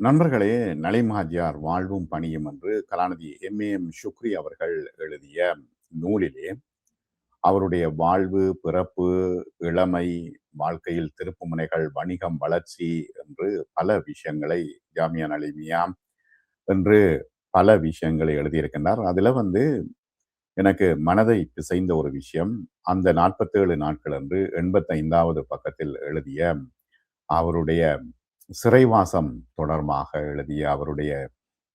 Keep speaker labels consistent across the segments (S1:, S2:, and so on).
S1: நண்பர்களே, நலீம் ஹாஜியார் வாழ்வும் பணியும் என்று கலாநிதி எம் ஷுக்ரி அவர்கள் எழுதிய நூலிலே அவருடைய வாழ்வு, பிறப்பு, இளமை, வாழ்க்கையில் திருப்புமுனைகள், வணிகம், வளர்ச்சி என்று பல விஷயங்களை ஜாமியா நலீமியா என்று பல விஷயங்களை எழுதியிருக்கின்றார். அதுல எனக்கு மனதை பிசைந்த ஒரு விஷயம், அந்த 47 நாட்கள் என்று 85வது பக்கத்தில் எழுதிய அவருடைய சிறைவாசம் தொடர்பாக எழுதிய அவருடைய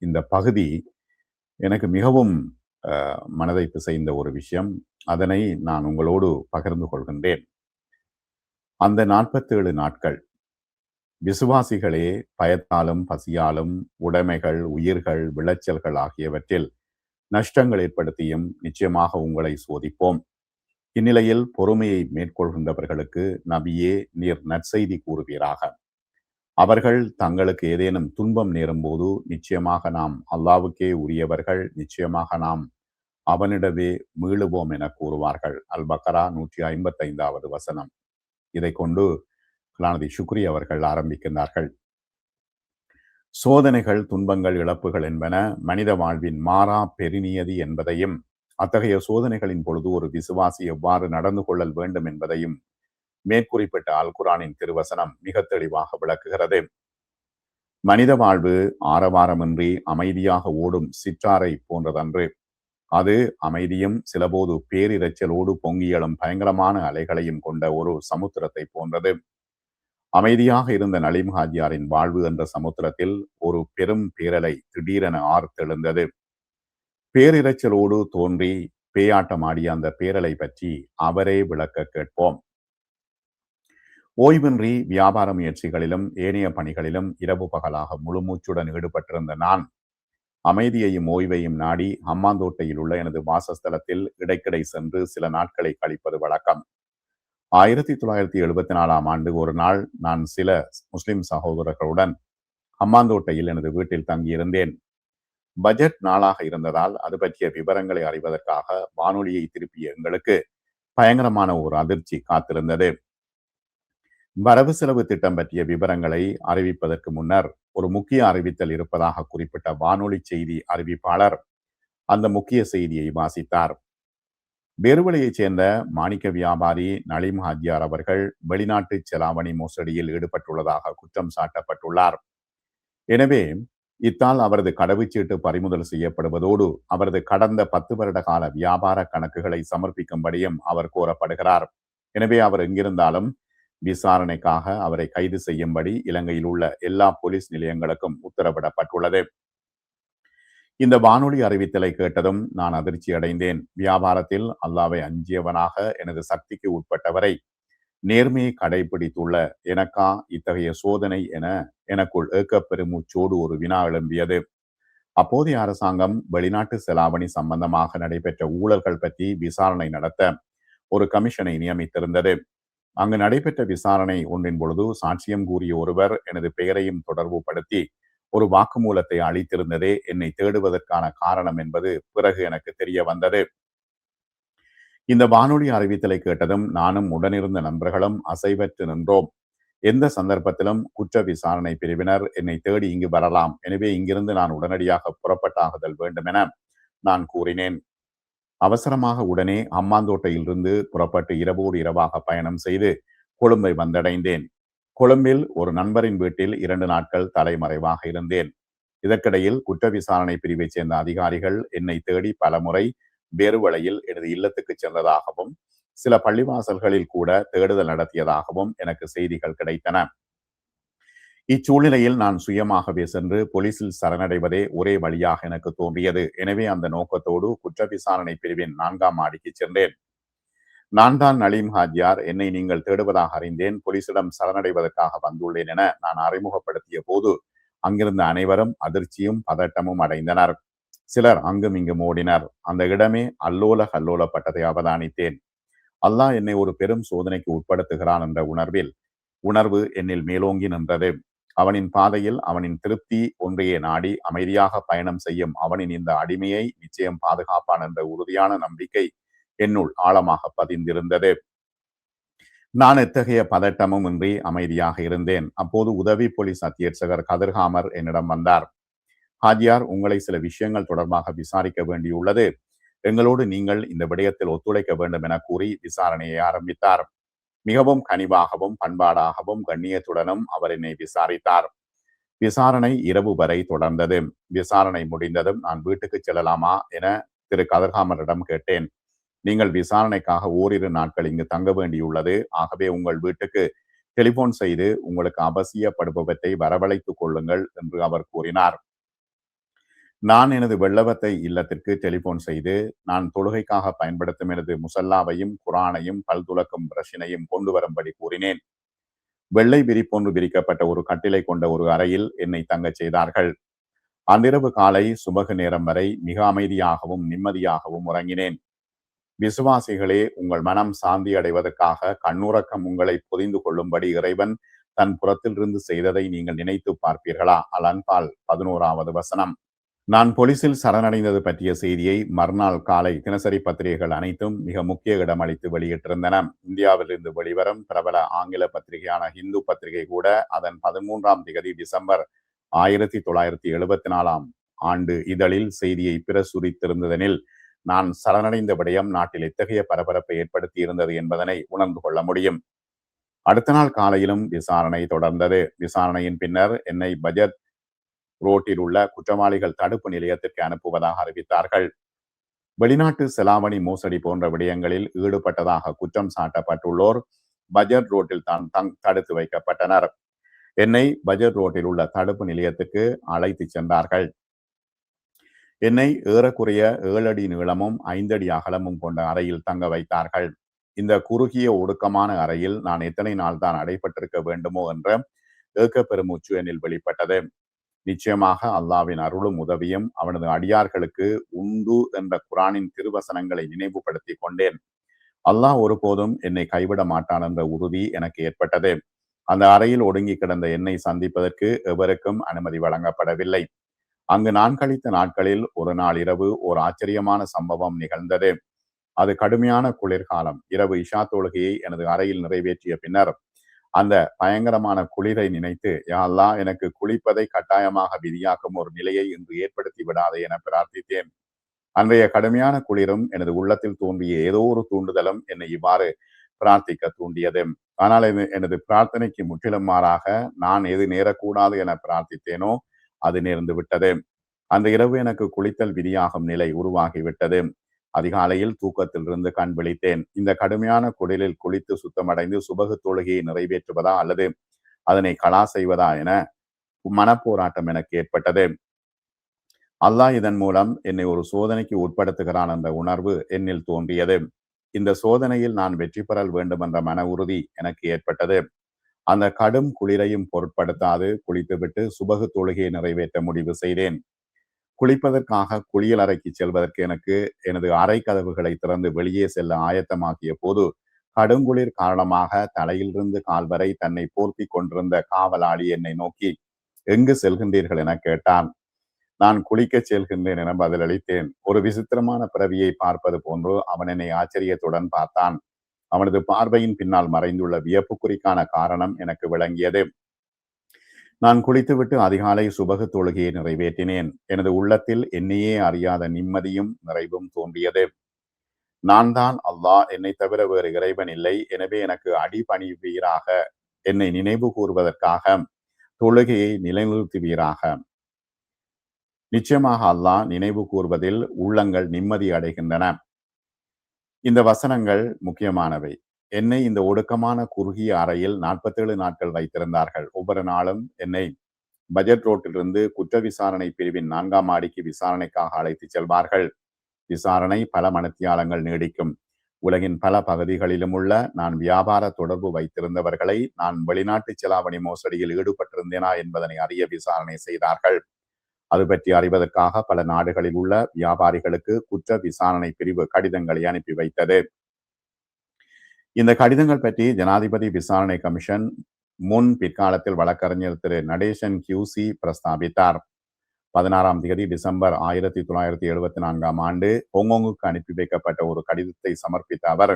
S1: இந்த பகுதி எனக்கு மிகவும் மனதை பிசைந்த ஒரு விஷயம். அதனை நான் உங்களோடு பகிர்ந்து கொள்கின்றேன். அந்த 47 நாட்கள் விசுவாசிகளே பயத்தாலும் பசியாலும் உடைமைகள், உயிர்கள், விளைச்சல்கள் ஆகியவற்றில் நஷ்டங்கள் ஏற்படுத்தியும் நிச்சயமாக உங்களை சோதிப்போம். இந்நிலையில் பொறுமையை மேற்கொள்கின்றவர்களுக்கு நபியே நீர் நற்செய்தி கூறுவீராக. அவர்கள் தங்களுக்கு ஏதேனும் துன்பம் நேரும் போது நிச்சயமாக நாம் அல்லாவுக்கே உரியவர்கள், நிச்சயமாக நாம் அவனிடவே மீளுவோம் என கூறுவார்கள். அல் பக்கரா 155வது வசனம். இதை கொண்டு கலாநிதி ஷுக்ரி அவர்கள் ஆரம்பிக்கின்றார்கள். சோதனைகள், துன்பங்கள், இழப்புகள் என்பன மனித வாழ்வின் மாறா பெருநியதி என்பதையும், அத்தகைய சோதனைகளின் பொழுது ஒரு விசுவாசி எவ்வாறு நடந்து கொள்ளல் வேண்டும் என்பதையும் மேற்குறிப்பிட்ட அல் குரானின் திருவசனம் மிக தெளிவாக விளக்குகிறது. மனித வாழ்வு ஆரவாரமின்றி அமைதியாக ஓடும் சிற்றாரை போன்றதன்று. அது அமைதியும் சிலபோது பேரிரைச்சலோடு பொங்கியலும் பயங்கரமான அலைகளையும் கொண்ட ஒரு சமுத்திரத்தை போன்றது. அமைதியாக இருந்த நலீம் ஹாஜியாரின் வாழ்வு என்ற சமுத்திரத்தில் ஒரு பெரும் பேரலை திடீரென ஆர்த்தெழுந்தது. பேரிரைச்சலோடு தோன்றி பேயாட்டமாடிய அந்த பேரலை பற்றி அவரே விளக்க கேட்போம். ஓய்வின்றி வியாபார முயற்சிகளிலும் ஏனைய பணிகளிலும் இரவு பகலாக முழுமூச்சுடன் ஈடுபட்டிருந்த நான் அமைதியையும் ஓய்வையும் நாடி ஹம்மாந்தோட்டையில் உள்ள எனது வாசஸ்தலத்தில் இடைக்கிடை சென்று சில நாட்களை கழிப்பது வழக்கம். 1974ஆம் ஆண்டு ஒரு நாள் நான் சில முஸ்லிம் சகோதரர்களுடன் ஹம்மாந்தோட்டையில் எனது வீட்டில் தங்கியிருந்தேன். பட்ஜெட் நாளாக இருந்ததால் அது பற்றிய விவரங்களை அறிவதற்காக வானொலியை திருப்பிய எங்களுக்கு பயங்கரமான ஒரு அதிர்ச்சி காத்திருந்தது. வரவு செலவு திட்டம் பற்றிய விவரங்களை அறிவிப்பதற்கு முன்னர் ஒரு முக்கிய அறிவித்தல் இருப்பதாக குறிப்பிட்ட வானொலி செய்தி அறிவிப்பாளர் அந்த முக்கிய செய்தியை வாசித்தார். பேருவளையைச் சேர்ந்த மாணிக்க வியாபாரி நலீம் ஹாஜியார் அவர்கள் வெளிநாட்டு செலாவணி மோசடியில் ஈடுபட்டுள்ளதாக குற்றம் சாட்டப்பட்டுள்ளார். எனவே இத்தால் அவரது கடவுச்சீட்டு பறிமுதல் செய்யப்படுவதோடு அவரது கடந்த 10 வருட கால வியாபார கணக்குகளை சமர்ப்பிக்கும்படியும் அவர் கோரப்படுகிறார். எனவே அவர் எங்கிருந்தாலும் விசாரணைக்காக அவரை கைது செய்யும்படி இலங்கையில் உள்ள எல்லா போலீஸ் நிலையங்களுக்கும் உத்தரவிடப்பட்டுள்ளது. இந்த வானொலி அறிவித்தலை கேட்டதும் நான் அதிர்ச்சி அடைந்தேன். வியாபாரத்தில் அல்லாவை அஞ்சியவனாக எனது சக்திக்கு உட்பட்டவரை நேர்மையை கடைபிடித்துள்ள எனக்கா இத்தகைய சோதனை என எனக்குள் ஏக்கப்பெருமூச்சோடு ஒரு வினா எழும்பியது. அப்போதைய அரசாங்கம் வெளிநாட்டு செலாவணி சம்பந்தமாக நடைபெற்ற ஊழல்கள் பற்றி விசாரணை நடத்த ஒரு கமிஷனை நியமித்திருந்தது. அங்கு நடைபெற்ற விசாரணை ஒன்றின் பொழுது சாட்சியம் கூறிய ஒருவர் எனது பெயரையும் தொடர்பு படுத்தி ஒரு வாக்குமூலத்தை அளித்திருந்ததே என்னை தேடுவதற்கான காரணம் என்பது பிறகு எனக்கு தெரிய வந்தது. இந்த வானொலி அறிவித்தலை கேட்டதும் நானும் உடனிருந்த நண்பர்களும் அசைவற்று நின்றோம். எந்த சந்தர்ப்பத்திலும் குற்ற விசாரணை பிரிவினர் என்னை தேடி இங்கு வரலாம், எனவே இங்கிருந்து நான் உடனடியாக புறப்பட்டாகுதல் வேண்டும் என நான் கூறினேன். அவசரமாக உடனே அம்மாந்தோட்டையிலிருந்து புறப்பட்டு இரவோடு இரவாக பயணம் செய்து கொழும்பை வந்தடைந்தேன். கொழும்பில் ஒரு நண்பரின் வீட்டில் 2 நாட்கள் தலைமறைவாக இருந்தேன். இதற்கிடையில் குற்ற விசாரணை பிரிவைச் சேர்ந்த அதிகாரிகள் என்னை தேடி பலமுறை பேருவளையில் எனது இல்லத்துக்கு சென்றதாகவும் சில பள்ளிவாசல்களில் கூட தேடுதல் நடத்தியதாகவும் எனக்கு செய்திகள் கிடைத்தன. இச்சூழ்நிலையில் நான் சுயமாகவே சென்று போலீசில் சரணடைவதே ஒரே வழியாக எனக்கு தோன்றியது. எனவே அந்த நோக்கத்தோடு குற்ற விசாரணை பிரிவின் 4ஆம் மாடிக்கு சென்றேன். நான் தான் நலீம் ஹாஜியார், என்னை நீங்கள் தேடுவதாக அறிந்தேன், போலீசிடம் சரணடைவதற்காக வந்துள்ளேன் என நான் அறிமுகப்படுத்திய போது அங்கிருந்த அனைவரும் அதிர்ச்சியும் பதட்டமும் அடைந்தனர். சிலர் அங்கும் இங்கும் ஓடினர். அந்த இடமே அல்லோல கல்லோலப்பட்டதை அவதானித்தேன். அல்லாஹ் என்னை ஒரு பெரும் சோதனைக்கு உட்படுத்துகிறான் என்ற உணர்வு என்னில் மேலோங்கி நின்றது. அவனின் பாதையில் அவனின் திருப்தி ஒன்றையே நாடி அமைதியாக பயணம் செய்யும் அவனின் இந்த அடிமையை நிச்சயம் பாதுகாப்பான் என்ற உறுதியான நம்பிக்கை என்னுள் ஆழமாக பதிந்திருந்தது. நான் எத்தகைய பதட்டமும் இன்றி அமைதியாக இருந்தேன். அப்போது உதவி போலீஸ் அத்தியட்சகர் கதிர்காமர் என்னிடம் வந்தார். ஹாஜியார், உங்களை சில விஷயங்கள் தொடர்பாக விசாரிக்க வேண்டியுள்ளது. எங்களோடு நீங்கள் இந்த விடயத்தில் ஒத்துழைக்க வேண்டும் என கூறி விசாரணையை ஆரம்பித்தார். மிகவும் கனிவாகவும் பண்பாடாகவும் கண்ணியத்துடனும் அவர் என்னை விசாரித்தார். விசாரணை இரவு வரை தொடர்ந்தது. விசாரணை முடிந்ததும் நான் வீட்டுக்கு செல்லலாமா என திரு கதிர்காமரிடம் கேட்டேன். நீங்கள் விசாரணைக்காக ஓரிரு நாட்கள் இங்கு தங்க வேண்டியுள்ளது. ஆகவே உங்கள் வீட்டுக்கு டெலிபோன் செய்து உங்களுக்கு அவசியப்படுபவற்றை வரவழைத்துக் கொள்ளுங்கள் என்று அவர் கூறினார். நான் எனது வெள்ளவத்தை இல்லத்திற்கு டெலிபோன் செய்து நான் தொழுகைக்காக பயன்படுத்தும் எனது முசல்லாவையும் குரானையும் பல்துலக்கும் பிரஷினையும் கொண்டு வரும்படி கூறினேன். வெள்ளை விரிப்பொன்று விரிக்கப்பட்ட ஒரு கட்டிலை கொண்ட ஒரு அறையில் என்னை தங்கச் செய்தார்கள். அன்றிரவு காலை சுபகு நேரம் வரை மிக அமைதியாகவும் நிம்மதியாகவும் உறங்கினேன். விசுவாசிகளே, உங்கள் மனம் சாந்தி அடைவதற்காக கண்ணுறக்கம் உங்களை பொதிந்து கொள்ளும்படி இறைவன் தன் புறத்திலிருந்து செய்ததை நீங்கள் நினைத்து பார்ப்பீர்களா? அல் அன்பால் 11வது வசனம். நான் போலீசில் சரணடைந்தது பற்றிய செய்தியை மறுநாள் காலை தினசரி பத்திரிகைகள் அனைத்தும் மிக முக்கிய இடம் அளித்து வெளியிட்டிருந்தன. இந்தியாவிலிருந்து வெளிவரும் பிரபல ஆங்கில பத்திரிகையான ஹிந்து பத்திரிகை கூட அதன் 13ஆம் திகதி டிசம்பர் 1974 ஆண்டு இதழில் செய்தியை பிரசுரித்திருந்ததெனில் நான் சரணடைந்த விடயம் நாட்டில் எத்தகைய பரபரப்பை ஏற்படுத்தி இருந்தது என்பதனை உணர்ந்து கொள்ள முடியும். அடுத்த நாள் காலையிலும் விசாரணை தொடர்ந்தது. விசாரணையின் பின்னர் என்னை பஜட் ரோட்டில் உள்ள குற்றவாளிகள் தடுப்பு நிலையத்திற்கு அனுப்புவதாக அறிவித்தார்கள். வெளிநாட்டு செலாவணி மோசடி போன்ற விடயங்களில் ஈடுபட்டதாக குற்றம் சாட்டப்பட்டுள்ளோர் பஜட் ரோட்டில் தான் தடுத்து வைக்கப்பட்டனர். என்னை பஜட் ரோட்டில் உள்ள தடுப்பு நிலையத்துக்கு அழைத்து சென்றார்கள். என்னை ஏறக்குறைய 7 அடி நீளமும் 5 அடி அகலமும் கொண்ட அறையில் தங்க வைத்தார்கள். இந்த குறுகிய ஒடுக்கமான அறையில் நான் எத்தனை நாள் தான் அடைபட்டிருக்க வேண்டுமோ என்ற ஏக்க பெருமூச்சு என்னில் வெளிப்பட்டது. நிச்சயமாக அல்லாவின் அருளும் உதவியும் அவனது அடியார்களுக்கு உண்டு என்ற குரானின் திருவசனங்களை நினைவுபடுத்தி கொண்டேன். அல்லாஹ் ஒருபோதும் என்னை கைவிட மாட்டான் என்ற உறுதி எனக்கு ஏற்பட்டது. அந்த அறையில் ஒடுங்கி கிடந்த என்னை சந்திப்பதற்கு எவருக்கும் அனுமதி வழங்கப்படவில்லை. அங்கு நான் கழித்த நாட்களில் ஒரு நாள் இரவு ஒரு ஆச்சரியமான சம்பவம் நிகழ்ந்தது. அது கடுமையான குளிர்காலம். இரவு இஷா தொழுகையை எனது அறையில் நிறைவேற்றிய பின்னர் அந்த பயங்கரமான குளிரை நினைத்து, யா அல்லாஹ், எனக்கு குளிப்பதை கட்டாயமாக விதியாக்கும் ஒரு நிலையை இன்று ஏற்படுத்தி விடாதே என பிரார்த்தித்தேன். அன்றைய கடுமையான குளிரும் எனது உள்ளத்தில் தோன்றிய ஏதோ ஒரு தூண்டுதலும் என்னை இவ்வாறு பிரார்த்திக்க தூண்டியது. ஆனால் எனது பிரார்த்தனைக்கு முற்றிலும் மாறாக நான் எது நேரக்கூடாது என பிரார்த்தித்தேனோ அது நேர்ந்து விட்டது. அந்த இரவு எனக்கு குளித்தல் விதியாகும் நிலை உருவாகிவிட்டது. அதிகாலையில் தூக்கத்திலிருந்து கண் விழித்தேன். இந்த கடுமையான குளிரில் குளித்து சுத்தமடைந்து சுபகு தொழுகையை நிறைவேற்றுவதா அல்லது அதனை கலா செய்வதா என மனப்போராட்டம் எனக்கு ஏற்பட்டது. அல்லாஹ் இதன் மூலம் என்னை ஒரு சோதனைக்கு உட்படுத்துகிறான் என்ற உணர்வு என்னில் தோன்றியது. இந்த சோதனையில் நான் வெற்றி பெறல் வேண்டும் என்ற மன உறுதி எனக்கு ஏற்பட்டது. அந்த கடும் குளிரையும் பொருட்படுத்தாது குளித்துவிட்டு சுபகு தொழுகையை நிறைவேற்ற முடிவு செய்தேன். குளிப்பதற்காக குளியல் அறைக்கு செல்வதற்கு எனது அறை கதவுகளை திறந்து வெளியே செல்ல ஆயத்தமாக்கிய போது கடுங்குளிர் காரணமாக தலையிலிருந்து கால் வரை தன்னை போர்த்தி கொண்டிருந்த காவலாளி என்னை நோக்கி, எங்கு செல்கின்றீர்கள் என கேட்டான். நான் குளிக்கச் செல்கின்றேன் என பதிலளித்தேன். ஒரு விசித்திரமான பிறவியை பார்ப்பது போன்று அவன் என்னை ஆச்சரியத்துடன் பார்த்தான். அவனது பார்வையின் பின்னால் மறைந்துள்ள வியப்புக்குறிக்கான காரணம் எனக்கு விளங்கியது. நான் குளித்துவிட்டு அதிகாலை சுபகு தொழுகையை நிறைவேற்றினேன். எனது உள்ளத்தில் என்னையே அறியாத நிம்மதியும் நிறைவும் தோன்றியது. நான் தான் அல்லாஹ், என்னை தவிர வேறு இறைவன் இல்லை, எனவே எனக்கு அடிபணிவீராக, என்னை நினைவு கூறுவதற்காக தொழுகையை நிலைநிறுத்துவீராக. நிச்சயமாக அல்லாஹ் நினைவு கூறுவதில் உள்ளங்கள் நிம்மதி அடைகின்றன. இந்த வசனங்கள் முக்கியமானவை. என்னை இந்த ஒடுக்கமான குறுகிய அறையில் 47 நாட்கள் வைத்திருந்தார்கள். ஒவ்வொரு நாளும் என்னை பஜட் ரோட்டிலிருந்து குற்ற விசாரணை பிரிவின் 4ஆம் மாடிக்கு விசாரணைக்காக அழைத்து செல்வார்கள். விசாரணை பல மணித்தியாலங்கள் நீடிக்கும். உலகின் பல பகுதிகளிலும் உள்ள நான் வியாபார தொடர்பு வைத்திருந்தவர்களை நான் வெளிநாட்டு செலாவணி மோசடியில் ஈடுபட்டிருந்தேனா என்பதனை அறிய விசாரணை செய்தார்கள். அது பற்றி அறிவதற்காக பல நாடுகளில் உள்ள வியாபாரிகளுக்கு குற்ற விசாரணை பிரிவு கடிதங்களை அனுப்பி வைத்தது. இந்த கடிதங்கள் பற்றி ஜனாதிபதி விசாரணை கமிஷன் முன் பிற்காலத்தில் வழக்கறிஞர் திரு நடேசன் கியூசி பிரஸ்தாபித்தார். 16ஆம் தேதி டிசம்பர் 1974 ஹாங்காங்குக்கு அனுப்பி வைக்கப்பட்ட ஒரு கடிதத்தை சமர்ப்பித்த அவர்,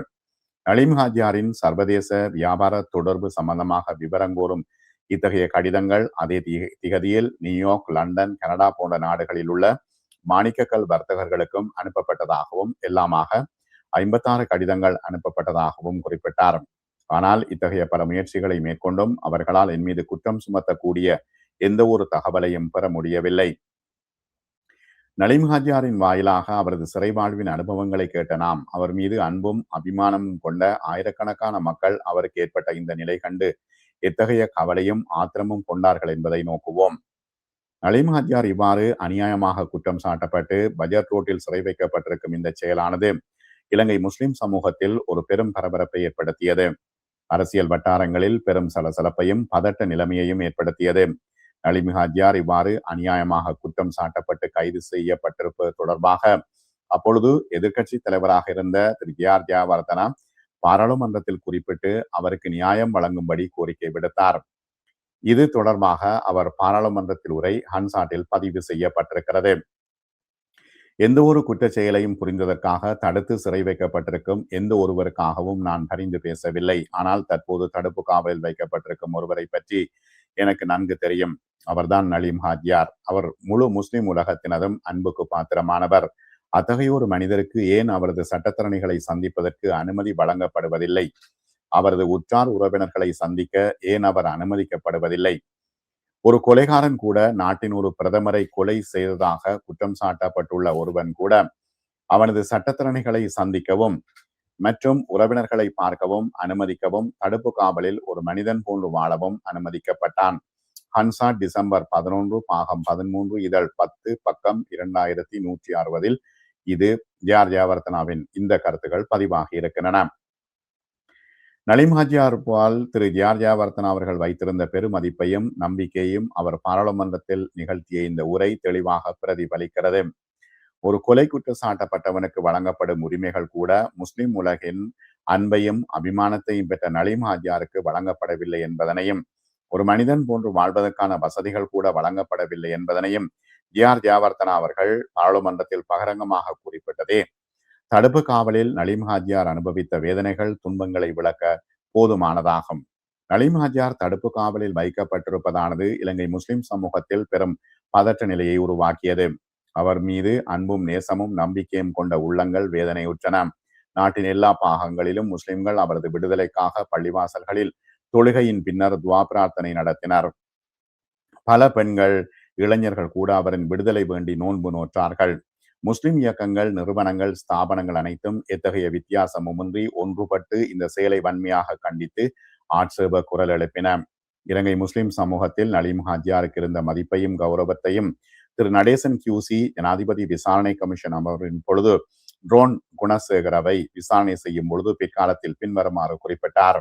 S1: நலீம் ஹாஜியாரின் சர்வதேச வியாபார தொடர்பு சம்பந்தமாக விவரங்கோரும் இத்தகைய கடிதங்கள் அதே திகதியில் நியூயார்க், லண்டன், கனடா போன்ற நாடுகளில் உள்ள மாணிக்கக்கல் வர்த்தகர்களுக்கும் அனுப்பப்பட்டதாகவும் எல்லாமாக 56 கடிதங்கள் அனுப்பப்பட்டதாகவும் குறிப்பிட்டார். ஆனால் இத்தகைய பல முயற்சிகளை மேற்கொண்டும் அவர்களால் என் மீது குற்றம் சுமத்தக்கூடிய எந்த ஒரு தகவலையும் பெற முடியவில்லை. நலீம் ஹாஜியாரின் வாயிலாக அவரது சிறை வாழ்வின் அனுபவங்களை கேட்ட நாம் அவர் மீது அன்பும் அபிமானமும் கொண்ட ஆயிரக்கணக்கான மக்கள் அவருக்கு ஏற்பட்ட இந்த நிலை கண்டு எத்தகைய கவலையும் ஆத்திரமும் கொண்டார்கள் என்பதை நோக்குவோம். நலீம் ஹாஜியார் இவ்வாறு அநியாயமாக குற்றம் சாட்டப்பட்டு பஜர் ரோட்டில் சிறை வைக்கப்பட்டிருக்கும் இந்த செயலானது இலங்கை முஸ்லிம் சமூகத்தில் ஒரு பெரும் பரபரப்பை ஏற்படுத்தியது. அரசியல் வட்டாரங்களில் பெரும் சலசலப்பையும் பதட்ட நிலைமையையும் ஏற்படுத்தியது. நலீம் ஹாஜியார் இவ்வாறு அநியாயமாக குற்றம் சாட்டப்பட்டு கைது செய்யப்பட்டிருப்பது தொடர்பாக அப்பொழுது எதிர்க்கட்சி தலைவராக இருந்த திரு ஜே.ஆர். ஜெயவர்தனா பாராளுமன்றத்தில் குறிப்பிட்டு அவருக்கு நியாயம் வழங்கும்படி கோரிக்கை விடுத்தார். இது தொடர்பாக அவர் பாராளுமன்றத்தில் உரை ஹன்சாட்டில் பதிவு செய்யப்பட்டிருக்கிறது. எந்த ஒரு குற்றச் செயலையும் புரிந்ததற்காக தடுத்து சிறை வைக்கப்பட்டிருக்கும் எந்த ஒருவருக்காகவும் நான் பரிந்து பேசவில்லை. ஆனால் தற்போது தடுப்பு காவலில் வைக்கப்பட்டிருக்கும் ஒருவரை பற்றி எனக்கு நன்கு தெரியும். அவர்தான் நலீம் ஹாஜியார். அவர் முழு முஸ்லிம் உலகத்தினதும் அன்புக்கு பாத்திரமானவர். அத்தகைய ஒரு மனிதருக்கு ஏன் அவரது சட்டத்தரணிகளை சந்திப்பதற்கு அனுமதி வழங்கப்படுவதில்லை? அவரது உற்றார் உறவினர்களை சந்திக்க ஏன் அவர் அனுமதிக்கப்படுவதில்லை? ஒரு கொலைகாரன் கூட நாட்டின் ஒரு பிரதமரை கொலை செய்ததாக குற்றம் சாட்டப்பட்டுள்ள ஒருவன் கூட அவனது சட்டத்தரணிகளை சந்திக்கவும் மற்றும் உறவினர்களை பார்க்கவும் அனுமதிக்கவும் தடுப்பு காவலில் ஒரு மனிதன் போன்று வாழவும் அனுமதிக்கப்பட்டான். ஹன்சாட் டிசம்பர் 11 பாகம் 13 இதழ் 10 பக்கம் 2160 இது ஜே.ஆர். ஜெயவர்தனாவின் இந்த கருத்துக்கள் பதிவாகி இருக்கின்றன. நலீம் ஹாஜியார் திரு ஜே.ஆர். ஜெயவர்தனா அவர்கள் வைத்திருந்த பெருமதிப்பையும் நம்பிக்கையும் அவர் பாராளுமன்றத்தில் நிகழ்த்திய இந்த உரை தெளிவாக பிரதிபலிக்கிறது. ஒரு கொலை குற்றம் சாட்டப்பட்டவனுக்கு வழங்கப்படும் உரிமைகள் கூட முஸ்லிம் உலகின் அன்பையும் அபிமானத்தையும் பெற்ற நலீம் ஹாஜியாருக்கு வழங்கப்படவில்லை என்பதனையும் ஒரு மனிதன் போன்று வாழ்வதற்கான வசதிகள் கூட வழங்கப்படவில்லை என்பதனையும் ஜே.ஆர். ஜெயவர்தனா அவர்கள் பாராளுமன்றத்தில் பகிரங்கமாக குறிப்பிட்டதே தடுப்பு காவலில் நலீம் ஹாஜியார் அனுபவித்த வேதனைகள் துன்பங்களை விளக்க போதுமானதாகும். நலீம் ஹாஜியார் தடுப்பு காவலில் வைக்கப்பட்டிருப்பதானது இலங்கை முஸ்லிம் சமூகத்தில் பெரும் பதற்ற நிலையை உருவாக்கியது. அவர் மீது அன்பும் நேசமும் நம்பிக்கையும் கொண்ட உள்ளங்கள் வேதனையுற்றன. நாட்டின் எல்லா பாகங்களிலும் முஸ்லிம்கள் அவரது விடுதலைக்காக பள்ளிவாசல்களில் தொழுகையின் பின்னர் துவா பிரார்த்தனை நடத்தினர். பல பெண்கள் இளைஞர்கள் கூட அவரின் விடுதலை வேண்டி நோன்பு நோற்றார்கள். முஸ்லிம் இயக்கங்கள், நிறுவனங்கள், ஸ்தாபனங்கள் அனைத்தும் எத்தகைய வித்தியாசமுமின்றி ஒன்றுபட்டு இந்த செயலை வன்மையாக கண்டித்து ஆட்சேப குரல் எழுப்பின. இலங்கை முஸ்லிம் சமூகத்தில் நலீம் ஹாஜியாருக்கு இருந்த மதிப்பையும் கௌரவத்தையும் திரு நடேசன் கியூசி ஜனாதிபதி விசாரணை கமிஷன் அமர்வின் பொழுது ட்ரோன் குணசேகரவை விசாரணை செய்யும் பொழுது பிற்காலத்தில் பின்வருமாறு குறிப்பிட்டார்.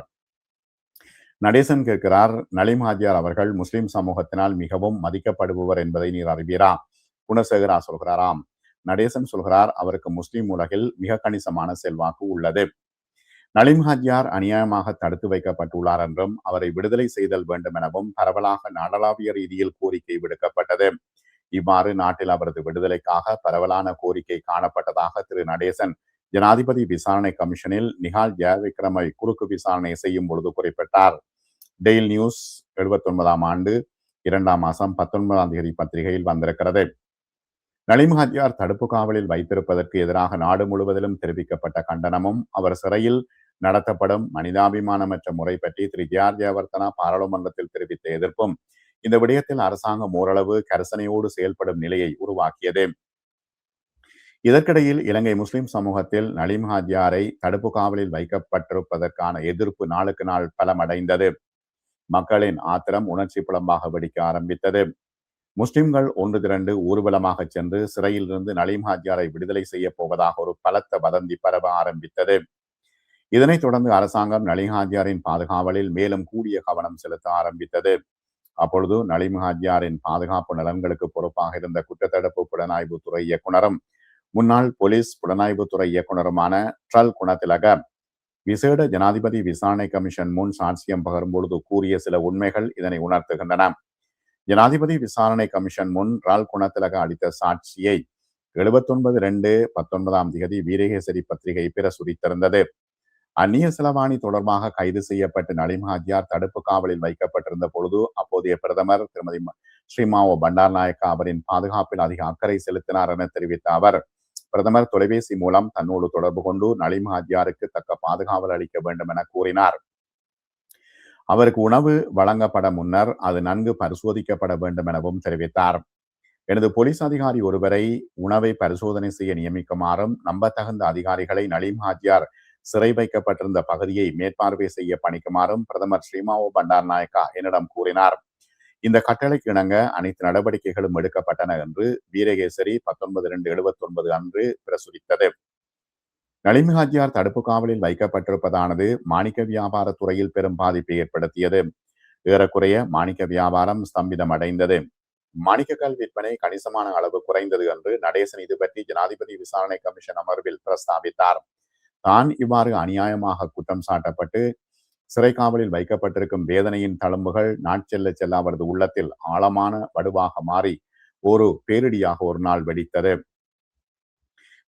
S1: நடேசன் கேட்கிறார், நலீம் ஹாஜியார் அவர்கள் முஸ்லிம் சமூகத்தினால் மிகவும் மதிக்கப்படுபவர் என்பதை நீர் அறிவீரா? குணசேகரா சொல்கிறாராம். நடேசன் சொல்கிறார், அவருக்கு முஸ்லிம் உலகில் மிக கணிசமான செல்வாக்கு உள்ளது. நலீம் ஹாஜியார் அநியாயமாக தடுத்து வைக்கப்பட்டுள்ளார் என்றும் அவரை விடுதலை செய்தல் வேண்டும் எனவும் பரவலாக நாடளாவிய ரீதியில் கோரிக்கை விடுக்கப்பட்டது. இவ்வாறு நாட்டில் அவரது விடுதலைக்காக பரவலான கோரிக்கை காணப்பட்டதாக திரு நடேசன் ஜனாதிபதி விசாரணை கமிஷனில் நிகால் ஜெயவிக்ரமை குறுக்கு விசாரணை செய்யும் பொழுது குறிப்பிட்டார். டெயில் நியூஸ் 79ஆம் ஆண்டு 2ஆம் மாதம் 19ஆம் தேதி பத்திரிகையில் வந்திருக்கிறது. நலீம் ஹாஜியார் தடுப்பு காவலில் வைத்திருப்பதற்கு எதிராக நாடு முழுவதிலும் தெரிவிக்கப்பட்ட கண்டனமும் அவர் சிறையில் நடத்தப்படும் மனிதாபிமானமற்ற முறை பற்றி திரு ஜே.ஆர். ஜெயவர்தனா பாராளுமன்றத்தில் தெரிவித்த எதிர்ப்பும் இந்த விடயத்தில் அரசாங்கம் ஓரளவு கரிசனையோடு செயல்படும் நிலையை உருவாக்கியது. இதற்கிடையில் இலங்கை முஸ்லிம் சமூகத்தில் நலீம் ஹாஜியாரை தடுப்பு காவலில் வைக்கப்பட்டிருப்பதற்கான எதிர்ப்பு நாளுக்கு நாள் பலமடைந்தது. மக்களின் ஆத்திரம் உணர்ச்சி புலம்பாக வெடிக்க ஆரம்பித்தது. முஸ்லிம்கள் ஒன்று திரண்டு ஊர்வலமாக சென்று சிறையில் இருந்து நலீம் ஹாஜியாரை விடுதலை செய்ய போவதாக ஒரு பலத்த வதந்தி பரவ ஆரம்பித்தது. இதனைத் தொடர்ந்து அரசாங்கம் நலீம் ஹாஜியாரின் பாதுகாவலில் மேலும் கூடிய கவனம் செலுத்த ஆரம்பித்தது. அப்பொழுது நலீம் ஹாஜியாரின் பாதுகாப்பு நலன்களுக்கு பொறுப்பாக இருந்த குற்றத்தடுப்பு புலனாய்வுத்துறை இயக்குனரும் முன்னாள் போலீஸ் புலனாய்வுத்துறை இயக்குனருமான ட்ரல் குணதிலக விசேட ஜனாதிபதி விசாரணை கமிஷன் முன் சாட்சியம் பகரும் பொழுது கூறிய சில உண்மைகள் இதனை உணர்த்துகின்றன. ஜனாதிபதி விசாரணை கமிஷன் முன் ரால் குணதிலக அளித்த சாட்சியை 79/2/19 வீரகேசரி பத்திரிகை பிரசுரித்திருந்தது. அந்நிய செலவாணி தொடர்பாக கைது செய்யப்பட்டு நலிம் ஹாஜியார் தடுப்பு காவலில் வைக்கப்பட்டிருந்த பொழுது அப்போதைய பிரதமர் திருமதி ஸ்ரீமாவோ பண்டார்நாயக்கா அவரின் பாதுகாப்பில் அதிக அக்கறை செலுத்தினார் என தெரிவித்த அவர், பிரதமர் தொலைபேசி மூலம் தன்னோடு தொடர்பு கொண்டு நலிம் ஹாஜியாருக்கு தக்க பாதுகாவல் அளிக்க வேண்டும் என கூறினார். அவருக்கு உணவு வழங்கப்பட முன்னர் அது நன்கு பரிசோதிக்கப்பட வேண்டும் எனவும் தெரிவித்தார். எனது போலீஸ் அதிகாரி ஒருவரை உணவை பரிசோதனை செய்ய நியமிக்குமாறும் நம்பத்தகுந்த அதிகாரிகளை நலிம் ஹாஜியார் சிறை வைக்கப்பட்டிருந்த பகுதியை மேற்பார்வை செய்ய பணிக்குமாறும் பிரதமர் ஸ்ரீமாவோ பண்டார்நாயக்கா என்னிடம் கூறினார். இந்த கட்டளைக்கு இணங்க அனைத்து நடவடிக்கைகளும் எடுக்கப்பட்டன என்று வீரகேசரி 19/2/79 அன்று பிரசுரித்தது. நலிம் ஹாஜியார் தடுப்பு காவலில் வைக்கப்பட்டிருப்பதானது மாணிக்க வியாபார துறையில் பெரும் பாதிப்பை ஏற்படுத்தியது. ஏறக்குறைய மாணிக்க வியாபாரம் ஸ்தம்பிதம் அடைந்தது. மாணிக்கக்கல் விற்பனை கணிசமான அளவு குறைந்தது என்று நடேசன் இது பற்றி ஜனாதிபதி விசாரணை கமிஷன் அமர்வில் பிரஸ்தாபித்தார். தான் இவ்வாறு அநியாயமாக குற்றம் சாட்டப்பட்டு சிறை காவலில் வைக்கப்பட்டிருக்கும் வேதனையின் தழும்புகள் நாட்செல்ல செல்ல அவரது உள்ளத்தில் ஆழமான வடுவாக மாறி ஒரு பேரிடியாக ஒரு நாள் வெடித்தது.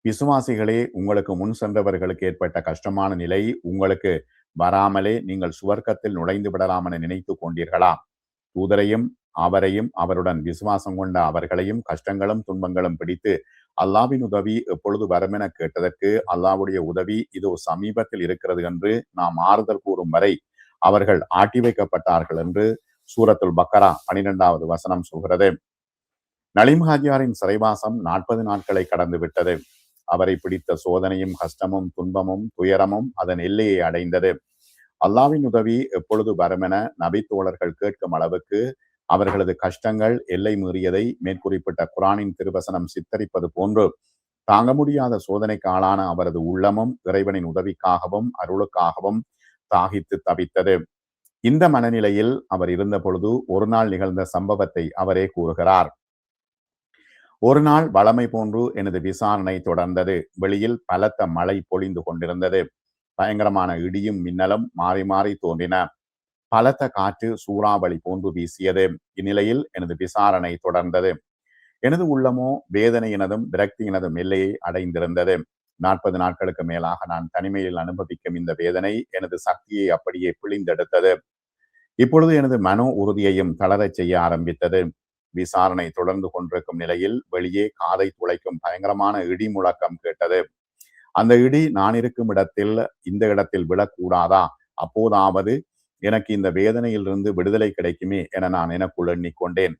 S1: விசுவாசிகளே, உங்களுக்கு முன் சென்றவர்களுக்கு ஏற்பட்ட கஷ்டமான நிலை உங்களுக்கு வராமலே நீங்கள் சுவர்க்கத்தில் நுழைந்து விடலாம் என நினைத்து கொண்டீர்களா? தூதரையும் அவரையும் அவருடன் விசுவாசம் கொண்ட அவர்களையும் கஷ்டங்களும் துன்பங்களும் பிடித்து அல்லாவின் உதவி எப்பொழுது வரும் என கேட்டதற்கு அல்லாவுடைய உதவி இதோ சமீபத்தில் இருக்கிறது என்று நாம் ஆறுதல் கூறும் வரை அவர்கள் ஆட்டி வைக்கப்பட்டார்கள் என்று சூரத்துல் பக்கரா 12வது வசனம் சொல்கிறது. நலிம் ஹாஜியாரின் சிறைவாசம் 40 நாட்களை கடந்து விட்டது. அவரை பிடித்த சோதனையும் கஷ்டமும் துன்பமும் துயரமும் அதன் எல்லையை அடைந்தது. அல்லாவின் உதவி எப்பொழுது வரும் என நபி தோழர்கள் கேட்கும் அளவுக்கு அவர்களது கஷ்டங்கள் எல்லை மீறியதை மேற்குறிப்பிட்ட குரானின் திருவசனம் சித்தரிப்பது போன்று தாங்க முடியாத சோதனைக்கு ஆளான அவரது உள்ளமும் இறைவனின் உதவிக்காகவும் அருளுக்காகவும் தாகித்து தவித்தது. இந்த மனநிலையில் அவர் இருந்த பொழுது ஒரு நாள் நிகழ்ந்த சம்பவத்தை அவரே கூறுகிறார். ஒரு நாள் வளமை போன்று எனது விசாரணை தொடர்ந்தது. வெளியில் பலத்த மழை பொழிந்து கொண்டிருந்தது. பயங்கரமான இடியும் மின்னலும் மாறி மாறி தோன்றின. பலத்த காற்று சூறாவளி போன்று வீசியது. இந்நிலையில் எனது விசாரணை தொடர்ந்தது. எனது உள்ளமோ வேதனையினதும் விரக்தியினதும் எல்லையை அடைந்திருந்தது. 40 நாட்களுக்கு மேலாக நான் தனிமையில் அனுபவிக்கும் இந்த வேதனை எனது சக்தியை அப்படியே பிழிந்தெடுத்தது. இப்பொழுது எனது மனோ உறுதியையும் தளரச் செய்ய ஆரம்பித்தது. விசாரணை தொடர்ந்து கொண்டிருக்கும் நிலையில் வெளியே காதை துளைக்கும் பயங்கரமான இடி முழக்கம் கேட்டது. அந்த இடி நான் இருக்கும் இடத்தில் இந்த இடத்தில் விழக்கூடாதா? அப்போதாவது எனக்கு இந்த வேதனையிலிருந்து விடுதலை கிடைக்குமே என நான் எனக்குள் எண்ணிக்கொண்டேன்.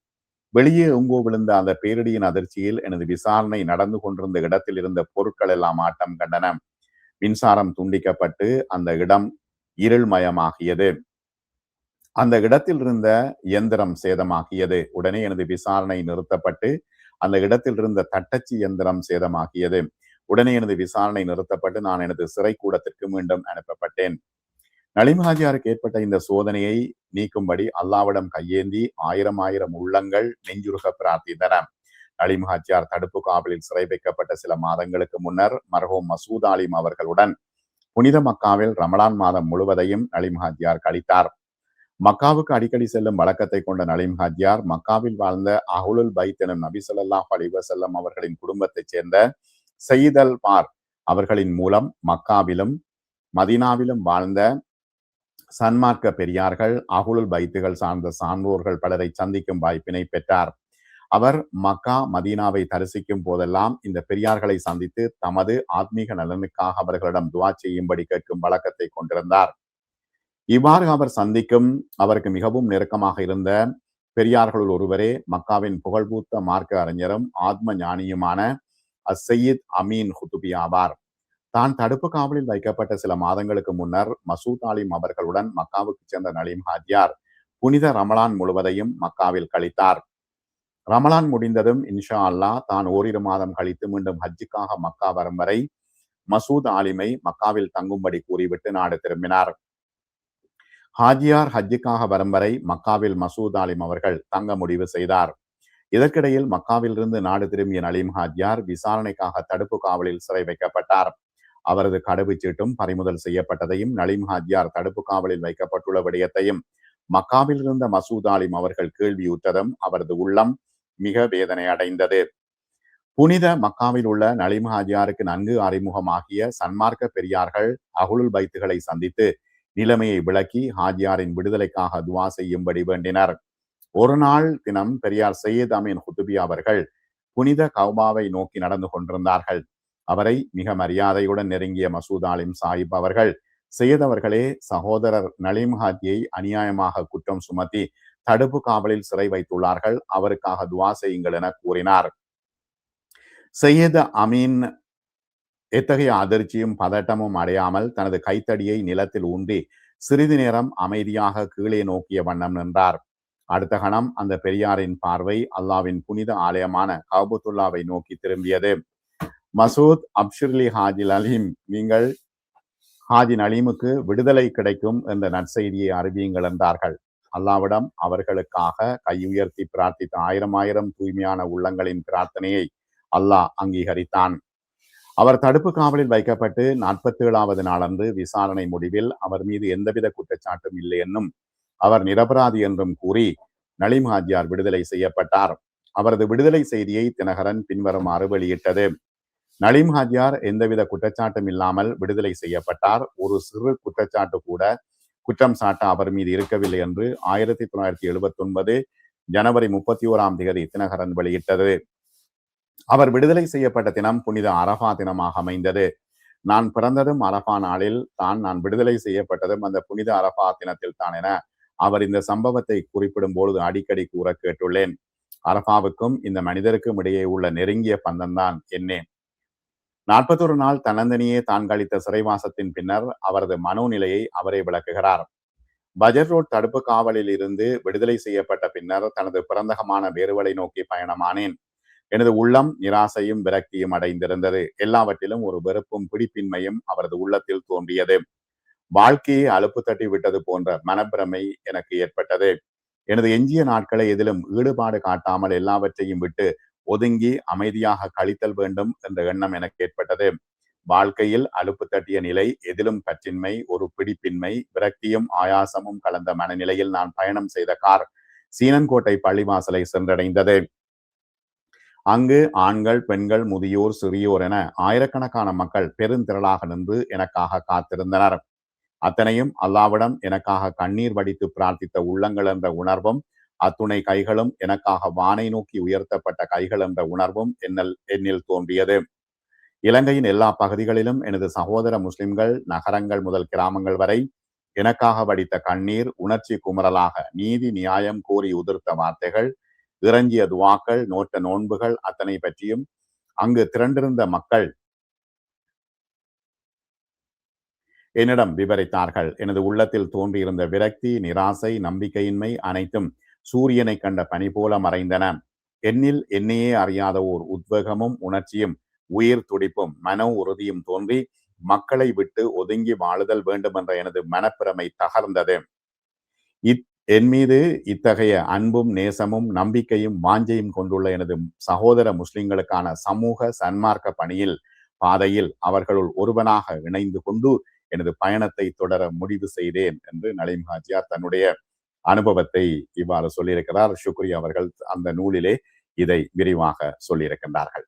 S1: வெளியே எங்கோ விழுந்த அந்த பேரிடியின் அதிர்ச்சியில் எனது விசாரணை நடந்து கொண்டிருந்த இடத்தில் இருந்த பொருட்கள் எல்லாம் ஆட்டம் கண்டன. மின்சாரம் துண்டிக்கப்பட்டு அந்த இடம் இருள்மயமாகியது. அந்த இடத்தில் இருந்த இயந்திரம் சேதமாகியது. உடனே எனது விசாரணை நிறுத்தப்பட்டு அந்த இடத்தில் இருந்த தட்டச்சு இயந்திரம் சேதமாகியது. உடனே எனது விசாரணை நிறுத்தப்பட்டு நான் எனது சிறை கூடத்திற்கு மீண்டும் அனுப்பப்பட்டேன். நலிம் ஹாஜியாருக்கு ஏற்பட்ட இந்த சோதனையை நீக்கும்படி அல்லாவிடம் கையேந்தி ஆயிரம் உள்ளங்கள் நெஞ்சுருக பிரார்த்தித்தன. நலிம் ஹாஜியார் தடுப்பு காவலில் சிறை வைக்கப்பட்ட சில மாதங்களுக்கு முன்னர் மர்ஹூம் மசூத் ஆலிம் அவர்களுடன் புனித மக்காவில் ரமலான் மாதம் முழுவதையும் நலிம் ஹாஜியார் கழித்தார். மக்காவுக்கு அடிக்கடி செல்லும் வழக்கத்தை கொண்ட நலிம் ஹாஜியார் மக்காவில் வாழ்ந்த அஹ்லுல் பைத் எனும் நபி ஸல்லல்லாஹு அலைஹி வஸல்லம் அவர்களின் குடும்பத்தைச் சேர்ந்த சய்யித் அல் பார் அவர்களின் மூலம் மக்காவிலும் மதீனாவிலும் வாழ்ந்த சன்மார்க்க பெரியார்கள் அஹ்லுல் பைத்துகள் சார்ந்த சான்றோர்கள் பலரை சந்திக்கும் வாய்ப்பினை பெற்றார். அவர் மக்கா மதீனாவை தரிசிக்கும் போதெல்லாம் இந்த பெரியார்களை சந்தித்து தமது ஆத்மீக நலனுக்காக அவர்களிடம் துவா செய்யும்படி கேட்கும் வழக்கத்தை கொண்டிருந்தார். இவ்வாறு அவர் சந்திக்கும் அவருக்கு மிகவும் நெருக்கமாக இருந்த பெரியார்களுள் ஒருவரே மக்காவின் புகழ்பூத்த மார்க்க அறிஞரும் ஆத்ம ஞானியுமான அஸ்ஸையித் அமீன் குதுபி ஆவார். தான் தடுப்பு காவலில் வைக்கப்பட்ட சில மாதங்களுக்கு முன்னர் மசூத் ஆலிம் அவர்களுடன் மக்காவுக்கு சென்ற நலிம் ஹாஜியார் புனித ரமலான் முழுவதையும் மக்காவில் கழித்தார். ரமலான் முடிந்ததும் இன்ஷா அல்லாஹ் தான் ஓரிரு மாதம் கழித்து மீண்டும் ஹஜ்ஜுக்காக மக்கா வரும் வரை மசூத் ஆலிமை மக்காவில் தங்கும்படி கூறிவிட்டு நாடு திரும்பினார். ஹாஜியார் ஹஜ்ஜுக்காக வரும் வரை மக்காவில் மசூத் ஆலிம் அவர்கள் தங்க முடிவு செய்தார். இதற்கிடையில் மக்காவிலிருந்து நாடு திரும்பிய நலிம் ஹாஜியார் விசாரணைக்காக தடுப்பு காவலில் சிறை வைக்கப்பட்டார். அவரது கடவுச்சீட்டும் பறிமுதல் செய்யப்பட்டதையும் நலிம் ஹாஜியார் தடுப்பு காவலில் வைக்கப்பட்டுள்ள விடயத்தையும் மக்காவில் இருந்த மசூத் ஆலிம் அவர்கள் கேள்வியுற்றதும் அவரது உள்ளம் மிக வேதனை அடைந்தது. புனித மக்காவில் உள்ள நலீம் ஹாஜியாருக்கு நன்கு அறிமுகமாகிய சன்மார்க்க பெரியார்கள் அகுலுல் பைத்துகளை சந்தித்து நிலைமையை விளக்கி ஹாஜியாரின் விடுதலைக்காக துவா செய்யும்படி வேண்டினர். ஒரு நாள் தினம் பெரியார் சையத் அமீன் குத்துபி அவர்கள் புனித கௌபாவை நோக்கி நடந்து கொண்டிருந்தார்கள். அவரை மிக மரியாதையுடன் நெருங்கிய மசூத் ஆலிம் சாஹிப் அவர்கள், சையத் அவர்களே, சகோதரர் நலீம் ஹாஜியை அநியாயமாக குற்றம் சுமத்தி தடுப்பு காவலில் சிறை வைத்துள்ளார்கள், அவருக்காக துவா செய்யுங்கள் என கூறினார். சையத் அமீன் எத்தகைய அதிர்ச்சியும் பதட்டமும் அடையாமல் தனது கைத்தடியை நிலத்தில் ஊன்றி சிறிது நேரம் அமைதியாக கீழே நோக்கிய வண்ணம் நின்றார். அடுத்த கணம் அந்த பெரியாரின் பார்வை அல்லாவின் புனித ஆலயமான கௌபத்துல்லாவை நோக்கி திரும்பியது. மசூத் அப்ஷிர்லி ஹாஜி அலீம், நீங்கள் ஹாஜி நலீமுக்கு விடுதலை கிடைக்கும் என்ற நற்செய்தியை அறிவியுங்கள் என்றார்கள். அல்லாவிடம் அவர்களுக்காக கையுயர்த்தி பிரார்த்தித்த ஆயிரம் தூய்மையான உள்ளங்களின் பிரார்த்தனையை அல்லாஹ் அங்கீகரித்தான். அவர் தடுப்பு காவலில் வைக்கப்பட்டு 47வது நாளன்று விசாரணை முடிவில் அவர் மீது எந்தவித குற்றச்சாட்டும் இல்லை என்னும் அவர் நிரபராதி என்றும் கூறி நலீம் ஹாஜியார் விடுதலை செய்யப்பட்டார். அவரது விடுதலை செய்தியை தினகரன் பின்வருமாறு வெளியிட்டது. நலீம் ஹாஜியார் எந்தவித குற்றச்சாட்டும் இல்லாமல் விடுதலை செய்யப்பட்டார். ஒரு சிறு குற்றச்சாட்டு கூட குற்றம் சாட்ட அவர் மீது இருக்கவில்லை என்று 1979 ஜனவரி 31 தினகரன் வெளியிட்டது. அவர் விடுதலை செய்யப்பட்ட தினம் புனித அரபா தினமாக அமைந்தது. நான் பிறந்ததும் அரபா நாளில் தான், நான் விடுதலை செய்யப்பட்டதும் அந்த புனித அரபா தினத்தில் தான் என அவர் இந்த சம்பவத்தை குறிப்பிடும் பொழுது அடிக்கடி கூற கேட்டுள்ளேன். அரபாவுக்கும் இந்த மனிதருக்கும் இடையே உள்ள நெருங்கிய பந்தம்தான் என்னே. 41 நாள் தன்னந்தனியே தான் கழித்த சிறைவாசத்தின் பின்னர் அவரது மனோநிலையை அவரே விளக்குகிறார். பஜர் ரோட் தடுப்பு காவலில் இருந்து விடுதலை செய்யப்பட்ட பின்னர் தனது பிறந்தகமான வேறுவலை நோக்கி பயணமானேன். எனது உள்ளம் நிராசையும் விரக்தியும் அடைந்திருந்தது. எல்லாவற்றிலும் ஒரு வெறுப்பும் பிடிப்பின்மையும் அவரது உள்ளத்தில் தோன்றியது. வாழ்க்கையை அலுப்பு தட்டி விட்டது போன்ற மனப்பிரமை எனக்கு ஏற்பட்டது. எனது எஞ்சிய நாட்களை எதிலும் ஈடுபாடு காட்டாமல் எல்லாவற்றையும் விட்டு ஒதுங்கி அமைதியாக கழித்தல் வேண்டும் என்ற எண்ணம் எனக்கு ஏற்பட்டது. வாழ்க்கையில் அலுப்பு தட்டிய நிலை, எதிலும் பற்றின்மை, ஒரு பிடிப்பின்மை, விரக்தியும் ஆயாசமும் கலந்த மனநிலையில் நான் பயணம் செய்த கார் சீனன்கோட்டை பள்ளிவாசலை சென்றடைந்தது. அங்கு ஆண்கள், பெண்கள், முதியோர், சிறியோர் என ஆயிரக்கணக்கான மக்கள் பெருந்திரளாக நின்று எனக்காக காத்திருந்தனர். அத்தனையும் அல்லாவிடம் எனக்காக கண்ணீர் வடித்து பிரார்த்தித்த உள்ளங்கள் என்ற உணர்வும், அத்துணை கைகளும் எனக்காக வானை நோக்கி உயர்த்தப்பட்ட கைகள் என்ற உணர்வும் என்னில் தோன்றியது. இலங்கையின் எல்லா பகுதிகளிலும் எனது சகோதர முஸ்லிம்கள், நகரங்கள் முதல் கிராமங்கள் வரை எனக்காக வடித்த கண்ணீர், உணர்ச்சி குமரலாக நீதி நியாயம் கோரி உதிர்த்த வார்த்தைகள், இறங்கிய துவாக்கள், நோட்ட நோன்புகள் அத்தனை பற்றியும் அங்கு திரண்டிருந்த மக்கள் என்னிடம் விவரித்தார்கள். எனது உள்ளத்தில் தோன்றியிருந்த விரக்தி, நிராசை, நம்பிக்கையின்மை அனைத்தும் சூரியனை கண்ட பனி போல மறைந்தன. என்னில் என்னையே அறியாத ஓர் உத்வேகமும் உணர்ச்சியும் உயிர் துடிப்பும் மன உறுதியும் தோன்றி மக்களை விட்டு ஒதுங்கி வாழுதல் வேண்டும் என்ற எனது மனப்பிரமை தகர்ந்தது. என் மீது இத்தகைய அன்பும் நேசமும் நம்பிக்கையும் வாஞ்சையும் கொண்டுள்ள எனது சகோதர முஸ்லிம்களுக்கான சமூக சன்மார்க்க பணியில் பாதையில் அவர்களுள் ஒருவனாக இணைந்து கொண்டு எனது பயணத்தை தொடர முடிவு செய்தேன் என்று நலீம் ஹாஜியார் தன்னுடைய அனுபவத்தை இவ்வாறு சொல்லியிருக்கிறார். ஷுக்ரி அவர்கள் அந்த நூலிலே இதை விரிவாக சொல்லியிருக்கின்றார்கள்.